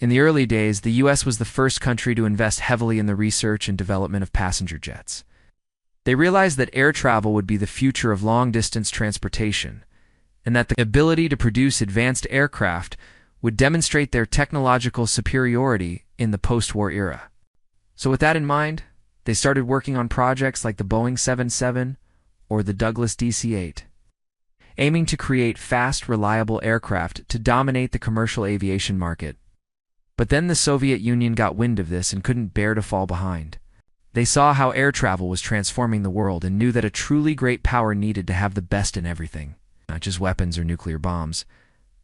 In the early days, the U.S. was the first country to invest heavily in the research and development of passenger jets. They realized that air travel would be the future of long-distance transportation, and that the ability to produce advanced aircraft would demonstrate their technological superiority in the post-war era. So with that in mind, they started working on projects like the Boeing 777 or the Douglas DC-8, aiming to create fast, reliable aircraft to dominate the commercial aviation market. But then the Soviet Union got wind of this and couldn't bear to fall behind. They saw how air travel was transforming the world and knew that a truly great power needed to have the best in everything, not just weapons or nuclear bombs,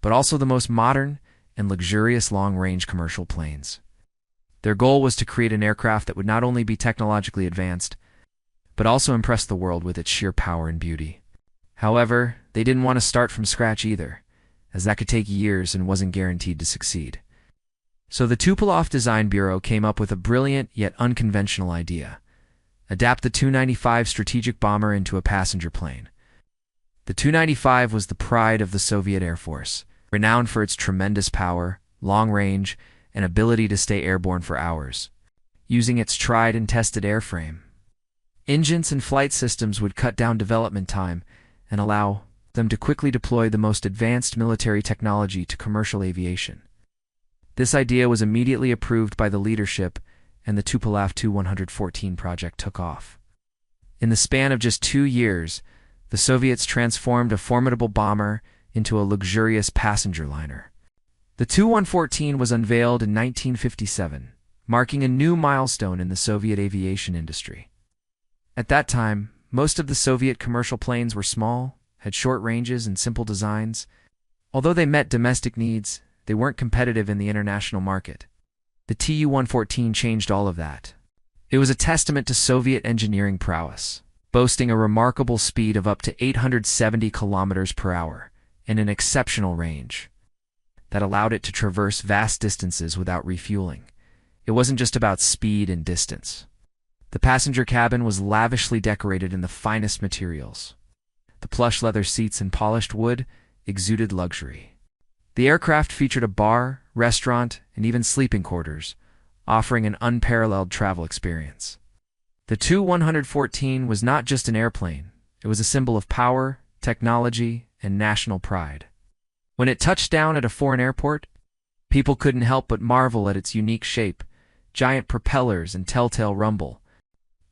but also the most modern and luxurious long-range commercial planes. Their goal was to create an aircraft that would not only be technologically advanced, but also impress the world with its sheer power and beauty. However, they didn't want to start from scratch either, as that could take years and wasn't guaranteed to succeed. So the Tupolev Design Bureau came up with a brilliant yet unconventional idea: adapt the Tu-95 strategic bomber into a passenger plane. The Tu-95 was the pride of the Soviet Air Force, renowned for its tremendous power, long range, and ability to stay airborne for hours. Using its tried and tested airframe, engines and flight systems would cut down development time and allow them to quickly deploy the most advanced military technology to commercial aviation. This idea was immediately approved by the leadership, and the Tupolev Tu-114 project took off. In the span of just 2 years, the Soviets transformed a formidable bomber into a luxurious passenger liner. The Tu-114 was unveiled in 1957, marking a new milestone in the Soviet aviation industry. At that time, most of the Soviet commercial planes were small, had short ranges and simple designs. Although they met domestic needs, they weren't competitive in the international market. The Tu-114 changed all of that. It was a testament to Soviet engineering prowess, boasting a remarkable speed of up to 870 kilometers per hour and an exceptional range that allowed it to traverse vast distances without refueling. It wasn't just about speed and distance. The passenger cabin was lavishly decorated in the finest materials. The plush leather seats and polished wood exuded luxury. The aircraft featured a bar, restaurant, and even sleeping quarters, offering an unparalleled travel experience. The Tu-114 was not just an airplane. It was a symbol of power, technology, and national pride. When it touched down at a foreign airport, people couldn't help but marvel at its unique shape, giant propellers, and telltale rumble.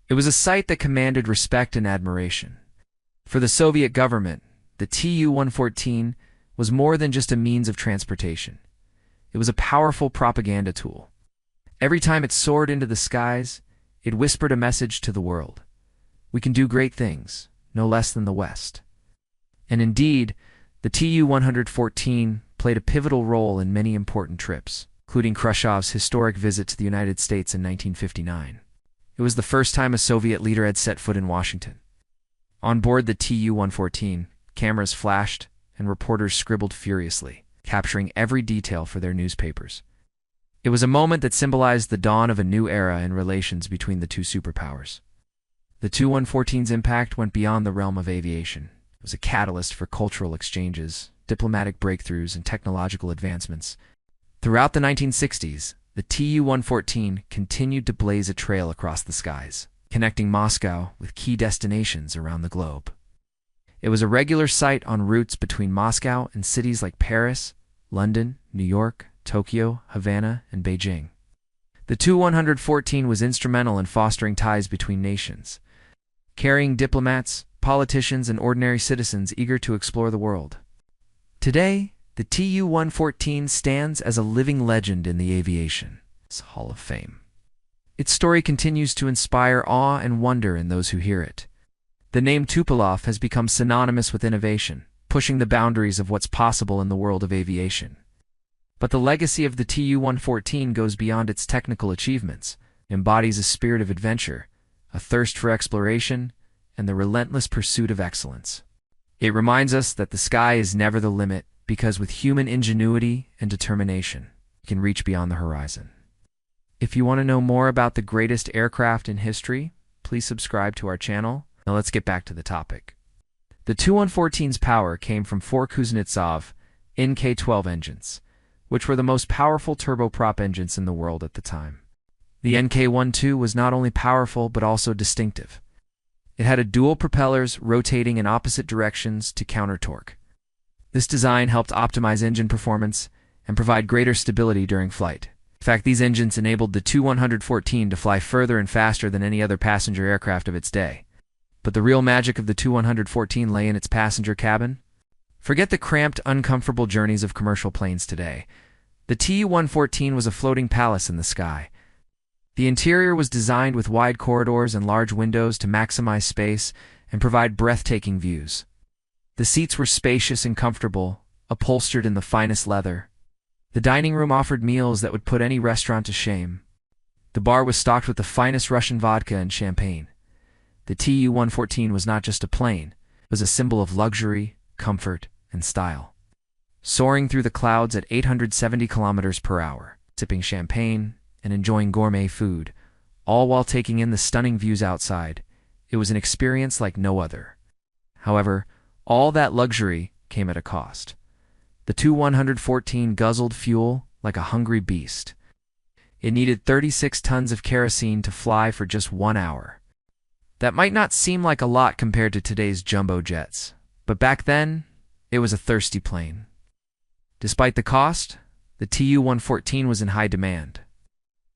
It was a sight that commanded respect and admiration. For the Soviet government, the Tu-114 was more than just a means of transportation. It was a powerful propaganda tool. Every time it soared into the skies, it whispered a message to the world. We can do great things, no less than the West. And indeed, the Tu-114 played a pivotal role in many important trips, including Khrushchev's historic visit to the United States in 1959. It was the first time a Soviet leader had set foot in Washington. On board the Tu-114, cameras flashed and reporters scribbled furiously, capturing every detail for their newspapers. It was a moment that symbolized the dawn of a new era in relations between the two superpowers. The Tu-114's impact went beyond the realm of aviation. It was a catalyst for cultural exchanges, diplomatic breakthroughs, and technological advancements. Throughout the 1960s, the Tu-114 continued to blaze a trail across the skies, connecting Moscow with key destinations around the globe. It was a regular sight on routes between Moscow and cities like Paris, London, New York, Tokyo, Havana, and Beijing. The Tu-114 was instrumental in fostering ties between nations, carrying diplomats, politicians, and ordinary citizens eager to explore the world. Today, the Tu-114 stands as a living legend in the aviation Hall of Fame. Its story continues to inspire awe and wonder in those who hear it. The name Tupolev has become synonymous with innovation, pushing the boundaries of what's possible in the world of aviation. But the legacy of the Tu-114 goes beyond its technical achievements. It embodies a spirit of adventure, a thirst for exploration, and the relentless pursuit of excellence. It reminds us that the sky is never the limit, because with human ingenuity and determination, we can reach beyond the horizon. If you want to know more about the greatest aircraft in history, please subscribe to our channel. Now let's get back to the topic. The Tu-114's power came from 4 Kuznetsov NK-12 engines, which were the most powerful turboprop engines in the world at the time. The NK-12 was not only powerful but also distinctive. It had a dual propellers rotating in opposite directions to counter torque. This design helped optimize engine performance and provide greater stability during flight. In fact, these engines enabled the Tu-114 to fly further and faster than any other passenger aircraft of its day. But the real magic of the Tu-114 lay in its passenger cabin. Forget the cramped, uncomfortable journeys of commercial planes today. The Tu-114 was a floating palace in the sky. The interior was designed with wide corridors and large windows to maximize space and provide breathtaking views. The seats were spacious and comfortable, upholstered in the finest leather. The dining room offered meals that would put any restaurant to shame. The bar was stocked with the finest Russian vodka and champagne. The Tu-114 was not just a plane, it was a symbol of luxury, comfort, and style. Soaring through the clouds at 870 kilometers per hour, sipping champagne, and enjoying gourmet food, all while taking in the stunning views outside, it was an experience like no other. However, all that luxury came at a cost. The Tu-114 guzzled fuel like a hungry beast. It needed 36 tons of kerosene to fly for just 1 hour. That might not seem like a lot compared to today's jumbo jets, but back then, it was a thirsty plane. Despite the cost, the Tu-114 was in high demand.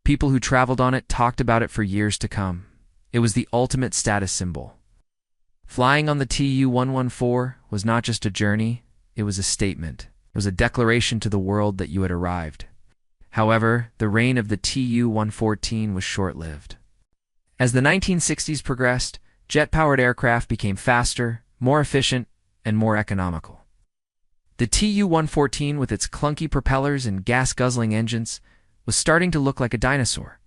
People who traveled on it talked about it for years to come. It was the ultimate status symbol. Flying on the Tu-114 was not just a journey, it was a statement. It was a declaration to the world that you had arrived. However, the reign of the Tu-114 was short-lived. As the 1960s progressed, jet-powered aircraft became faster, more efficient, and more economical. The Tu-114, with its clunky propellers and gas-guzzling engines, was starting to look like a dinosaur.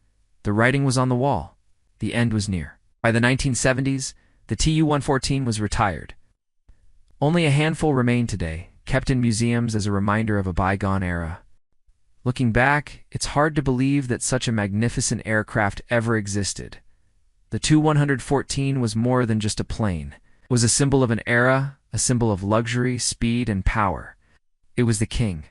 The writing was on the wall. The end was near. By the 1970s, the Tu-114 was retired. Only a handful remain today, kept in museums as a reminder of a bygone era. Looking back, it's hard to believe that such a magnificent aircraft ever existed. The Tu-114 was more than just a plane. It was a symbol of an era, a symbol of luxury, speed, and power. It was the king,